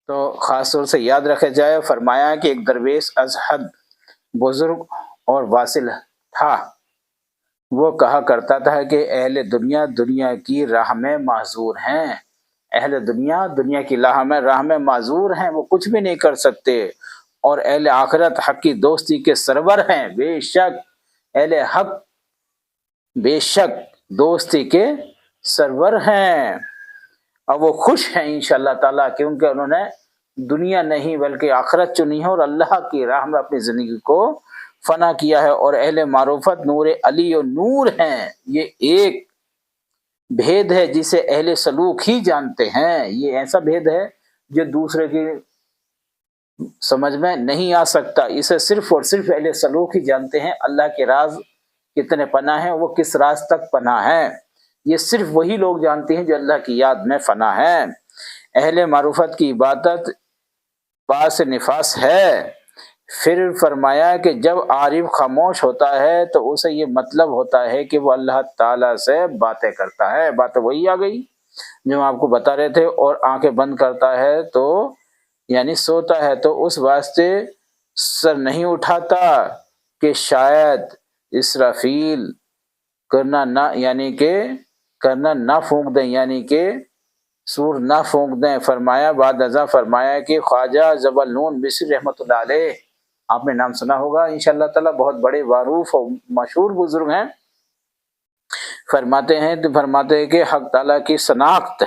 تو خاص طور سے یاد رکھا جائے، فرمایا کہ ایک درویش از حد بزرگ اور واصل تھا، وہ کہا کرتا تھا کہ اہل دنیا دنیا کی راہ میں معذور ہیں، اہل دنیا دنیا کی راہ میں معذور ہیں، وہ کچھ بھی نہیں کر سکتے، اور اہل آخرت حق کی دوستی کے سرور ہیں، بے شک اہل حق بے شک دوستی کے سرور ہیں، اور وہ خوش ہیں انشاءاللہ تعالیٰ، کیونکہ انہوں نے دنیا نہیں بلکہ آخرت چنی ہے اور اللہ کی راہ میں اپنی زندگی کو فنا کیا ہے۔ اور اہل معروفت نور علی و نور ہیں، یہ ایک بھید ہے جسے اہل سلوک ہی جانتے ہیں، یہ ایسا بھید ہے جو دوسرے کی سمجھ میں نہیں آ سکتا، اسے صرف اور صرف اہل سلوک ہی جانتے ہیں۔ اللہ کے راز کتنے پناہ ہیں، وہ کس راز تک پناہ ہیں، یہ صرف وہی لوگ جانتے ہیں جو اللہ کی یاد میں فنا ہے۔ اہل معروفت کی عبادت پاس نفاس ہے۔ پھر فرمایا کہ جب عارف خاموش ہوتا ہے تو اسے یہ مطلب ہوتا ہے کہ وہ اللہ تعالیٰ سے باتیں کرتا ہے، بات وہی آ گئی جو ہم آپ کو بتا رہے تھے، اور آنکھیں بند کرتا ہے تو یعنی سوتا ہے تو اس واسطے سر نہیں اٹھاتا کہ شاید اسرافیل کرنا نہ پھونک دیں، یعنی کہ سور نہ پھونک دیں۔ فرمایا بعد ازاں فرمایا کہ خواجہ جبل نون مصری رحمۃ اللہ علیہ، آپ نے نام سنا ہوگا انشاءاللہ تعالیٰ، بہت بڑے معروف اور مشہور بزرگ ہیں، فرماتے ہیں کہ حق تعالیٰ کی شناخت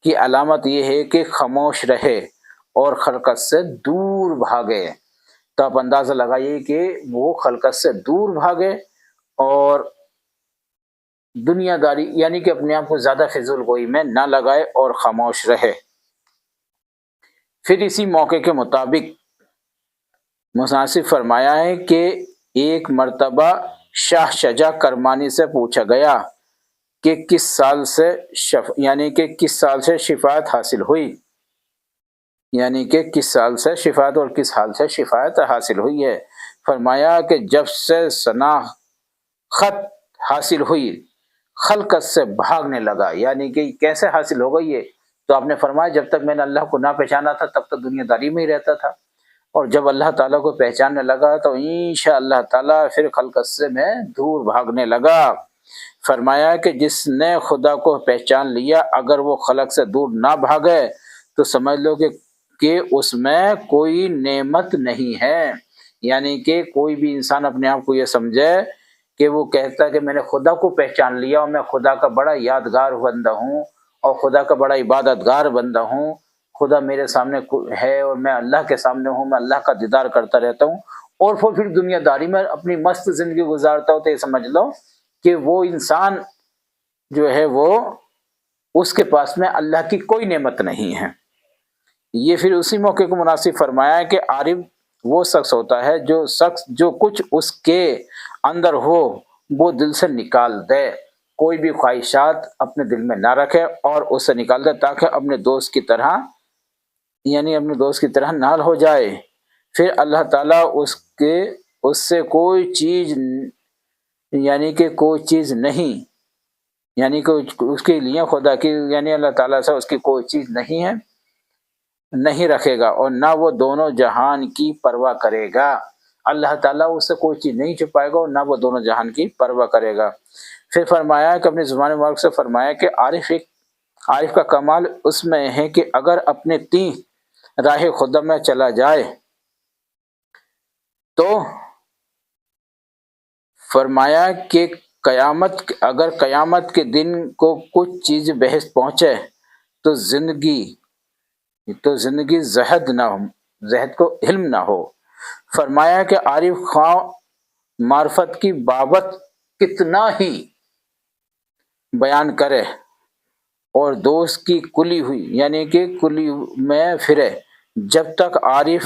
کی علامت یہ ہے کہ خاموش رہے اور خلقت سے دور بھاگے۔ تو آپ اندازہ لگائیے کہ وہ خلقت سے دور بھاگے اور دنیا داری یعنی کہ اپنے آپ کو زیادہ فضول گوئی میں نہ لگائے اور خاموش رہے۔ پھر اسی موقع کے مطابق مصنف فرمایا ہے کہ ایک مرتبہ شاہ شجاع کرمانی سے پوچھا گیا کہ کس سال سے شفاعت حاصل ہوئی، یعنی کہ کس سال سے شفاعت اور کس حال سے شفاعت حاصل ہوئی ہے۔ فرمایا کہ جب سے شناخت حاصل ہوئی خلقت سے بھاگنے لگا، یعنی کہ کیسے حاصل ہو گئی یہ، تو آپ نے فرمایا جب تک میں نے اللہ کو نہ پہچانا تھا تب تک دنیا داری میں ہی رہتا تھا، اور جب اللہ تعالیٰ کو پہچاننے لگا تو انشاءاللہ تعالیٰ پھر خلقت سے میں دور بھاگنے لگا۔ فرمایا کہ جس نے خدا کو پہچان لیا اگر وہ خلق سے دور نہ بھاگے تو سمجھ لو کہ اس میں کوئی نعمت نہیں ہے، یعنی کہ کوئی بھی انسان اپنے آپ کو یہ سمجھے کہ وہ کہتا ہے کہ میں نے خدا کو پہچان لیا اور میں خدا کا بڑا یادگار بندہ ہوں اور خدا کا بڑا عبادت گار بندہ ہوں، خدا میرے سامنے ہے اور میں اللہ کے سامنے ہوں، میں اللہ کا دیدار کرتا رہتا ہوں، اور پھر دنیا داری میں اپنی مست زندگی گزارتا ہوں، تو یہ سمجھ لو کہ وہ انسان جو ہے وہ اس کے پاس میں اللہ کی کوئی نعمت نہیں ہے۔ یہ پھر اسی موقع کو مناسب فرمایا ہے کہ عارف وہ شخص ہوتا ہے جو کچھ اس کے اندر ہو وہ دل سے نکال دے، کوئی بھی خواہشات اپنے دل میں نہ رکھے اور اس سے نکال دے تاکہ اپنے دوست کی طرح نال ہو جائے۔ پھر اللہ تعالیٰ اس سے کوئی چیز نہیں، یعنی کہ اس کے لیے خدا کی یعنی اللہ تعالیٰ سے اس کی کوئی چیز نہیں رکھے گا، اور نہ وہ دونوں جہان کی پرواہ کرے گا۔ اللہ تعالیٰ اس سے کوئی چیز نہیں چھپائے گا اور نہ وہ دونوں جہان کی پرواہ کرے گا۔ پھر فرمایا کہ اپنی زبان مبارک سے فرمایا کہ عارف کا کمال اس میں ہے کہ اگر اپنے تئیں راہ خدا میں چلا جائے تو فرمایا کہ اگر قیامت کے دن کو کچھ چیز بحث پہنچے تو زندگی زہد کو علم نہ ہو۔ فرمایا کہ عارف خواہ معرفت کی بابت کتنا ہی بیان کرے اور دوست کی کلی ہوئی یعنی کہ کلی میں پھرے، جب تک عارف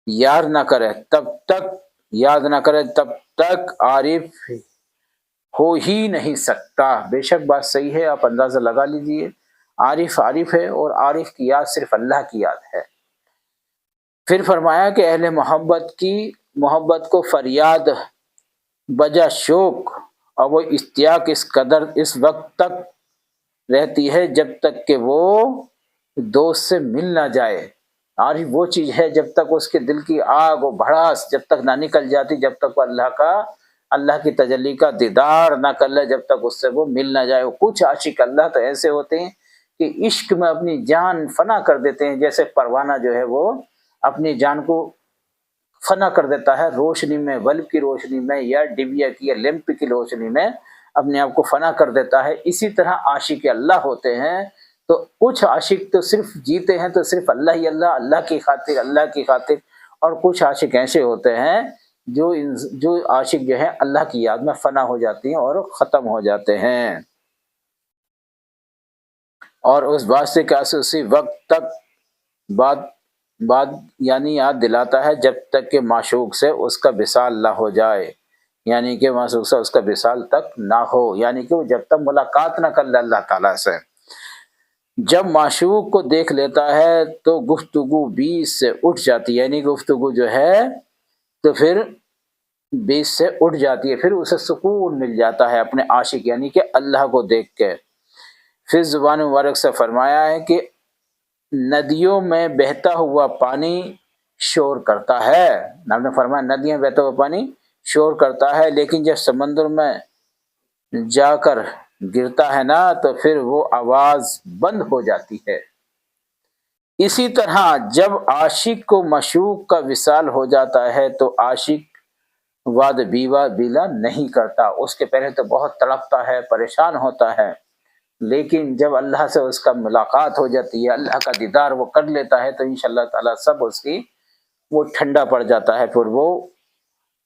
یاد نہ کرے تب تک عارف ہو ہی نہیں سکتا۔ بے شک بات صحیح ہے، آپ اندازہ لگا لیجئے، عارف ہے اور عارف کی یاد صرف اللہ کی یاد ہے۔ پھر فرمایا کہ اہل محبت کو فریاد بجا شوق اور وہ اشتیاق اس قدر اس وقت تک رہتی ہے جب تک کہ وہ دوست سے مل نہ جائے، اور وہ چیز ہے جب تک اس کے دل کی آگ و بھڑاس جب تک نہ نکل جاتی، جب تک وہ اللہ کی تجلی کا دیدار نہ کر لے، جب تک اس سے وہ مل نہ جائے۔ کچھ عاشق اللہ تو ایسے ہوتے ہیں کہ عشق میں اپنی جان فنا کر دیتے ہیں، جیسے پروانہ جو ہے وہ اپنی جان کو فنا کر دیتا ہے روشنی میں، بلب کی روشنی میں، یا ڈبیا کی یا لیمپ کی روشنی میں اپنے آپ کو فنا کر دیتا ہے۔ اسی طرح عاشق اللہ ہوتے ہیں۔ تو کچھ عاشق تو صرف جیتے ہیں تو صرف اللہ ہی اللہ، اللہ کی خاطر، اللہ کی خاطر، اور کچھ عاشق ایسے ہوتے ہیں جو عاشق جو ہے اللہ کی یاد میں فنا ہو جاتی ہیں اور ختم ہو جاتے ہیں، اور اس بات سے کیا اسی وقت تک بات بات یعنی یاد دلاتا ہے جب تک کہ معشوق سے اس کا وصال نہ ہو جائے، یعنی کہ معشوق سے اس کا وصال تک نہ ہو، یعنی کہ وہ جب تک ملاقات نہ کر لے اللہ تعالیٰ سے۔ جب معشوق کو دیکھ لیتا ہے تو گفتگو بیچ سے اٹھ جاتی ہے، یعنی گفتگو جو ہے تو پھر بیچ سے اٹھ جاتی ہے، پھر اسے سکون مل جاتا ہے اپنے عاشق یعنی کہ اللہ کو دیکھ کے۔ پھر زبان مبارک سے فرمایا ہے کہ ندیوں میں بہتا ہوا پانی شور کرتا ہے، آپ نے فرمایا ندیاں بہتا ہوا پانی شور کرتا ہے، لیکن جب سمندر میں جا کر گرتا ہے نا تو پھر وہ آواز بند ہو جاتی ہے۔ اسی طرح جب عاشق کو معشوق کا وصال ہو جاتا ہے تو عاشق وعد بیوہ بیلا نہیں کرتا، اس کے پہلے تو بہت تڑپتا ہے، پریشان ہوتا ہے، لیکن جب اللہ سے اس کا ملاقات ہو جاتی ہے، اللہ کا دیدار وہ کر لیتا ہے تو انشاءاللہ تعالیٰ سب اس کی وہ ٹھنڈا پڑ جاتا ہے، پھر وہ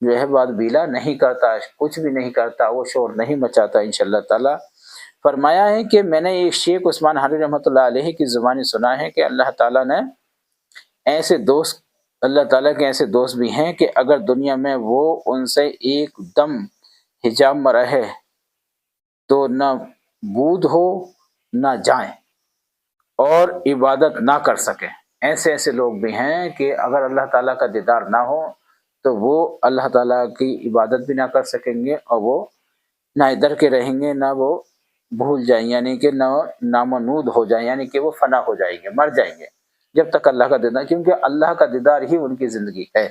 جو ہے وعد بیلا نہیں کرتا، کچھ بھی نہیں کرتا، وہ شور نہیں مچاتا انشاءاللہ تعالیٰ۔ فرمایا ہے کہ میں نے ایک شیخ عثمان حنوی رحمۃ اللہ علیہ کی زبانی سنا ہے کہ اللہ تعالیٰ نے ایسے دوست، اللہ تعالیٰ کے ایسے دوست بھی ہیں کہ اگر دنیا میں وہ ان سے ایک دم حجاب میں رہے تو نہ بود ہو نہ جائیں اور عبادت نہ کر سکیں۔ ایسے لوگ بھی ہیں کہ اگر اللہ تعالیٰ کا دیدار نہ ہو تو وہ اللہ تعالیٰ کی عبادت بھی نہ کر سکیں گے، اور وہ نہ ادھر کے رہیں گے، نہ وہ بھول جائیں، یعنی کہ نہ نامنود ہو جائیں، یعنی کہ وہ فنا ہو جائیں گے، مر جائیں گے جب تک اللہ کا دیدار، کیونکہ اللہ کا دیدار ہی ان کی زندگی ہے۔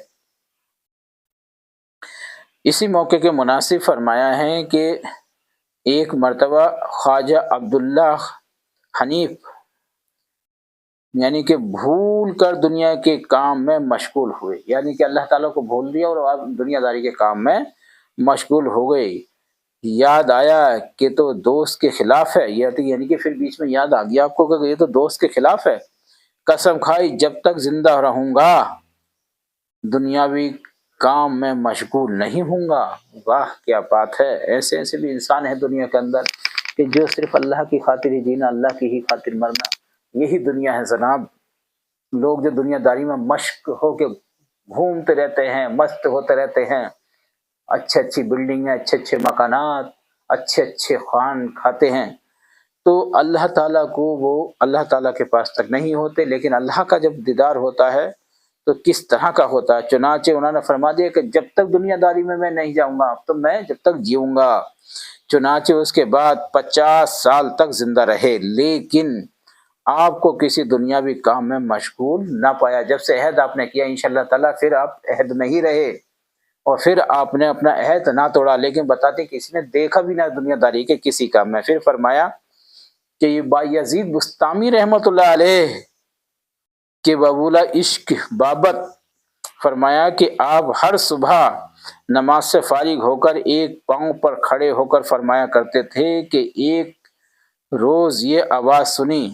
اسی موقع کے مناسب فرمایا ہے کہ ایک مرتبہ خواجہ عبداللہ حنیف یعنی کہ بھول کر دنیا کے کام میں مشغول ہوئے، یعنی کہ اللہ تعالیٰ کو بھول دیا اور آپ دنیا داری کے کام میں مشغول ہو گئے۔ یاد آیا کہ تو دوست کے خلاف ہے، یعنی کہ پھر بیچ میں یاد آ گیا آپ کو کہ یہ تو دوست کے خلاف ہے، قسم کھائی جب تک زندہ رہوں گا دنیاوی کام میں مشغول نہیں ہوں گا۔ واہ کیا بات ہے! ایسے بھی انسان ہے دنیا کے اندر کہ جو صرف اللہ کی خاطر ہی جینا، اللہ کی ہی خاطر مرنا، یہی دنیا ہے جناب۔ لوگ جو دنیا داری میں مشق ہو کے گھومتے رہتے ہیں، مست ہوتے رہتے ہیں، اچھی بلڈنگیں، اچھے مکانات، اچھے خوان کھاتے ہیں، تو اللہ تعالیٰ کو وہ اللہ تعالیٰ کے پاس تک نہیں ہوتے، لیکن اللہ کا جب دیدار ہوتا ہے تو کس طرح کا ہوتا ہے۔ چنانچہ انہوں نے فرما دیا کہ جب تک دنیا داری میں نہیں جاؤں گا تو میں جب تک جیوں گا۔ چنانچہ اس کے بعد 50 سال تک زندہ رہے، لیکن آپ کو کسی دنیاوی کام میں مشغول نہ پایا۔ جب سے عہد آپ نے کیا انشاءاللہ تعالیٰ پھر آپ عہد میں ہی رہے، اور پھر آپ نے اپنا عہد نہ توڑا، لیکن بتاتے کسی نے دیکھا بھی نہ دنیا داری کے کسی کام میں۔ پھر فرمایا کہ یہ بایزید بستامی رحمۃ اللہ علیہ کے ببولہ عشق بابت فرمایا کہ آپ ہر صبح نماز سے فارغ ہو کر ایک پاؤں پر کھڑے ہو کر فرمایا کرتے تھے کہ ایک روز یہ آواز سنی،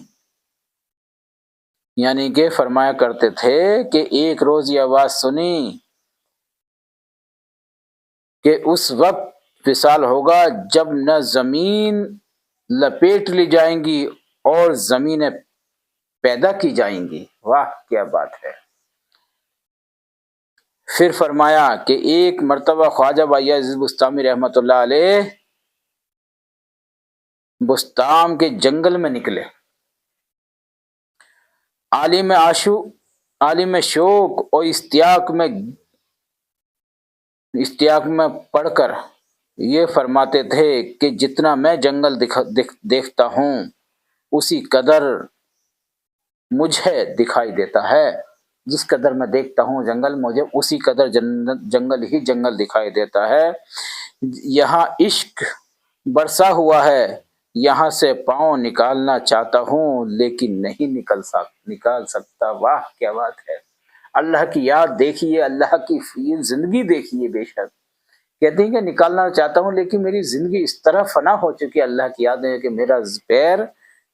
یعنی کہ فرمایا کرتے تھے کہ ایک روز یہ آواز سنی کہ اس وقت وصال ہوگا جب نہ زمین لپیٹ لی جائیں گی اور زمینیں پیدا کی جائیں گی۔ واہ کیا بات ہے! پھر فرمایا کہ ایک مرتبہ خواجہ بایزید بستامی رحمۃ اللہ علیہ بستام کے جنگل میں نکلے، عالم شوق اور اشتیاق میں پڑھ کر یہ فرماتے تھے کہ جتنا میں جنگل دیکھتا ہوں اسی قدر مجھے دکھائی دیتا ہے، جس قدر میں دیکھتا ہوں جنگل، مجھے اسی قدر جنگل ہی جنگل دکھائی دیتا ہے۔ یہاں عشق برسا ہوا ہے، یہاں سے پاؤں نکالنا چاہتا ہوں لیکن نہیں نکال سکتا۔ واہ کیا بات ہے! اللہ کی یاد دیکھیے، اللہ کی زندگی دیکھیے۔ بے شک کہتے ہیں کہ نکالنا چاہتا ہوں لیکن میری زندگی اس طرح فنا ہو چکی ہے اللہ کی یاد ہے کہ میرا پیر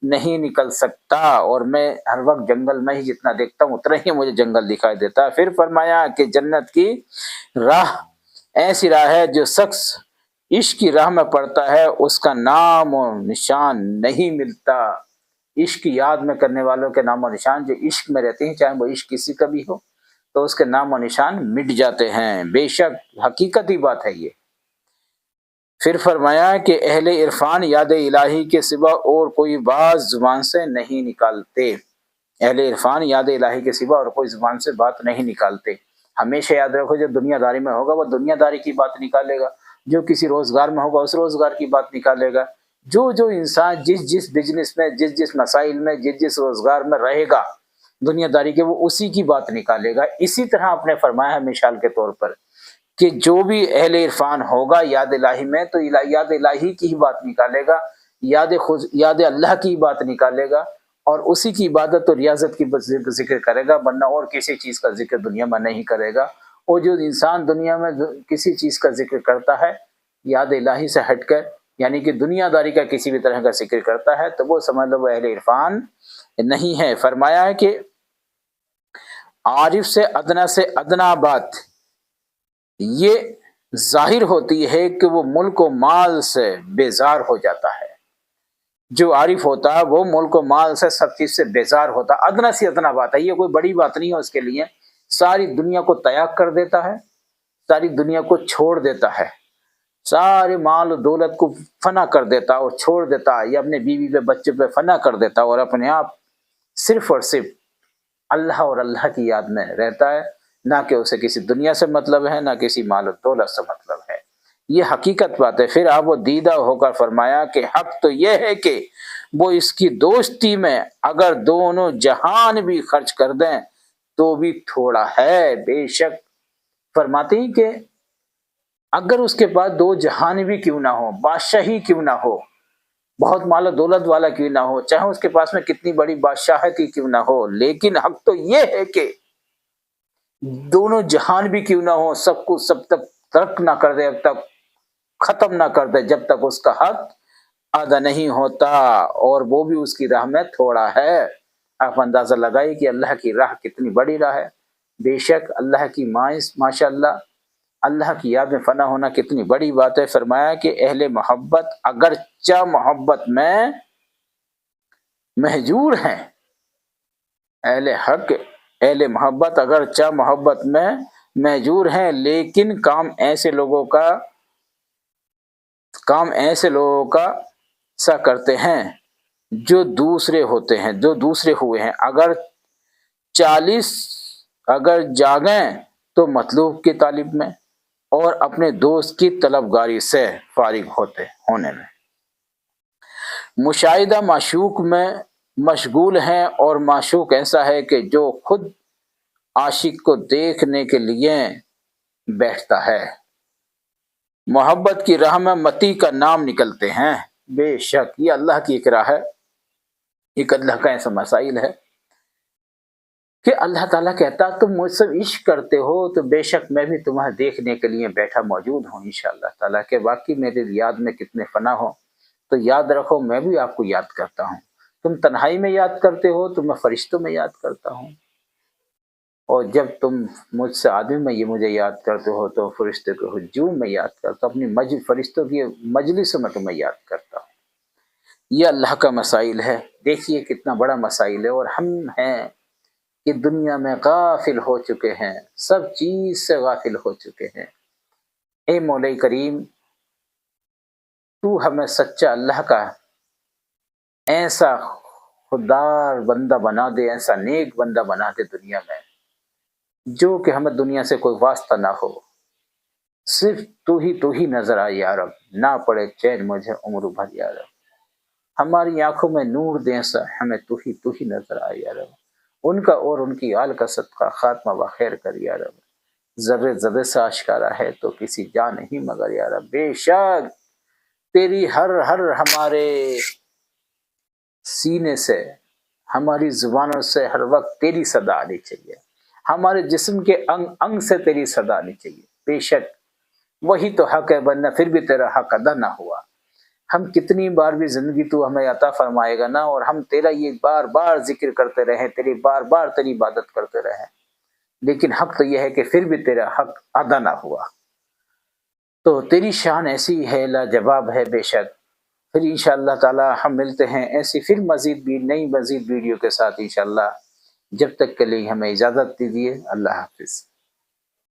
نہیں نکل سکتا، اور میں ہر وقت جنگل میں ہی جتنا دیکھتا ہوں اتنا ہی مجھے جنگل دکھائی دیتا ہے۔ پھر فرمایا کہ جنت کی راہ ایسی راہ ہے، جو شخص عشق کی راہ میں پڑتا ہے اس کا نام و نشان نہیں ملتا۔ عشق کی یاد میں کرنے والوں کے نام و نشان، جو عشق میں رہتے ہیں چاہے وہ عشق کسی کا بھی ہو، تو اس کے نام و نشان مٹ جاتے ہیں۔ بے شک حقیقتی بات ہے یہ۔ پھر فرمایا کہ اہل عرفان یاد الہی کے سوا اور کوئی بات زبان سے نہیں نکالتے۔ اہل عرفان یاد الہی کے سوا اور کوئی زبان سے بات نہیں نکالتے۔ ہمیشہ یاد رکھو جو دنیا داری میں ہوگا وہ دنیا داری کی بات نکالے گا، جو کسی روزگار میں ہوگا اس روزگار کی بات نکالے گا، جو انسان جس بزنس میں جس مسائل میں جس روزگار میں رہے گا دنیا داری کے، وہ اسی کی بات نکالے گا۔ اسی طرح آپ نے فرمایا ہے مثال کے طور پر کہ جو بھی اہل عرفان ہوگا یاد الہی میں تو یاد الہی کی ہی بات نکالے گا، یاد اللہ کی ہی بات نکالے گا، اور اسی کی عبادت اور ریاضت کی ذکر کرے گا، ورنہ اور کسی چیز کا ذکر دنیا میں نہیں کرے گا۔ اور جو انسان دنیا میں کسی چیز کا ذکر کرتا ہے یاد الہی سے ہٹ کر، یعنی کہ دنیا داری کا کسی بھی طرح کا ذکر کرتا ہے، تو وہ سمجھ لو وہ اہل عرفان نہیں ہے۔ فرمایا ہے کہ عارف سے ادنا بات یہ ظاہر ہوتی ہے کہ وہ ملک و مال سے بیزار ہو جاتا ہے۔ جو عارف ہوتا ہے وہ ملک و مال سے سب چیز سے بیزار ہوتا ہے۔ ادنا سی ادنا بات ہے، یہ کوئی بڑی بات نہیں ہے اس کے لیے۔ ساری دنیا کو تیاگ کر دیتا ہے، ساری دنیا کو چھوڑ دیتا ہے، سارے مال و دولت کو فنا کر دیتا ہے اور چھوڑ دیتا ہے، یا اپنے بیوی پہ بچے پہ فنا کر دیتا ہے، اور اپنے آپ صرف اور صرف اللہ اور اللہ کی یاد میں رہتا ہے۔ نہ کہ اسے کسی دنیا سے مطلب ہے، نہ کسی مال و دولت سے مطلب ہے۔ یہ حقیقت بات ہے۔ پھر آپ وہ دیدہ ہو کر فرمایا کہ حق تو یہ ہے کہ وہ اس کی دوستی میں اگر دونوں جہان بھی خرچ کر دیں تو بھی تھوڑا ہے۔ بے شک فرماتے ہیں کہ اگر اس کے پاس دو جہان بھی کیوں نہ ہو، بادشاہی کیوں نہ ہو، بہت مال و دولت والا کیوں نہ ہو، چاہے اس کے پاس میں کتنی بڑی بادشاہتی کیوں نہ ہو، لیکن حق تو یہ ہے کہ دونوں جہان بھی کیوں نہ ہو، سب کو سب تک ترک نہ کر دے، اب تک ختم نہ کر دے جب تک اس کا حق ادا نہیں ہوتا، اور وہ بھی اس کی راہ میں تھوڑا ہے۔ آپ اندازہ لگائیے کہ اللہ کی راہ کتنی بڑی راہ ہے۔ بے شک اللہ کی ماشاء اللہ اللہ کی یاد میں فنا ہونا کتنی بڑی بات ہے۔ فرمایا کہ اہل محبت اگرچہ محبت میں مہجور ہیں، اہل حق اہل محبت اگرچہ محبت میں مہجور ہیں، لیکن کام ایسے لوگوں کا سا کرتے ہیں جو دوسرے ہوتے ہیں، جو دوسرے ہوئے ہیں۔ اگر جاگیں تو مطلوب کی طالب میں، اور اپنے دوست کی طلبگاری سے فارغ ہونے میں۔ مشاہدہ معشوق میں مشغول ہیں، اور معشوق ایسا ہے کہ جو خود عاشق کو دیکھنے کے لیے بیٹھتا ہے۔ محبت کی راہ میں متی کا نام نکلتے ہیں۔ بے شک یہ اللہ کی ایک راہ ہے، ایک اللہ کا ایسا مسائل ہے کہ اللہ تعالیٰ کہتا تم مجھ سے عشق کرتے ہو تو بے شک میں بھی تمہیں دیکھنے کے لیے بیٹھا موجود ہوں انشاءاللہ تعالیٰ، کہ واقعی میرے یاد میں کتنے فنا ہو، تو یاد رکھو میں بھی آپ کو یاد کرتا ہوں۔ تم تنہائی میں یاد کرتے ہو تو میں فرشتوں میں یاد کرتا ہوں، اور جب تم مجھ سے آدمی میں یہ مجھے یاد کرتے ہو تو فرشتوں کے ہجوم میں یاد کرتا ہوں، اپنی فرشتوں کی مجلس میں تمہیں یاد کرتا ہوں۔ یہ اللہ کا مسائل ہے۔ دیکھیے کتنا بڑا مسائل ہے، اور ہم ہیں کہ دنیا میں غافل ہو چکے ہیں، سب چیز سے غافل ہو چکے ہیں۔ اے مولا کریم تو ہمیں سچا اللہ کا ایسا خوددار بندہ بنا دے، ایسا نیک بندہ بنا دے دنیا میں، جو کہ ہمیں دنیا سے کوئی واسطہ نہ ہو، صرف تو ہی نظر آئے یا رب، نہ پڑے چین مجھے عمر بھر یا رب، ہماری آنکھوں میں نور دے، ہمیں تو ہی نظر آئے یا رب۔ ان کا اور ان کی آل کا صدقہ خاتمہ بخیر کر یا رب۔ ذرے ذرے سے آشکارا ہے تو کسی جا نہیں مگر یا رب، بے شک تیری ہر ہمارے سینے سے، ہماری زبانوں سے ہر وقت تیری صدا آنی چاہیے، ہمارے جسم کے انگ انگ سے تیری صدا آنی چاہیے۔ بے شک وہی تو حق ہے، ورنہ پھر بھی تیرا حق ادا نہ ہوا۔ ہم کتنی بار بھی زندگی تو ہمیں عطا فرمائے گا نا، اور ہم تیرا یہ بار بار ذکر کرتے رہیں، تیری بار بار تیری عبادت کرتے رہیں، لیکن حق تو یہ ہے کہ پھر بھی تیرا حق ادا نہ ہوا۔ تو تیری شان ایسی ہے، لاجواب ہے بے شک۔ پھر انشاءاللہ تعالی ہم ملتے ہیں ایسی پھر مزید ویڈیو کے ساتھ انشاءاللہ۔ جب تک کے لیے ہمیں اجازت دیجیے، اللہ حافظ۔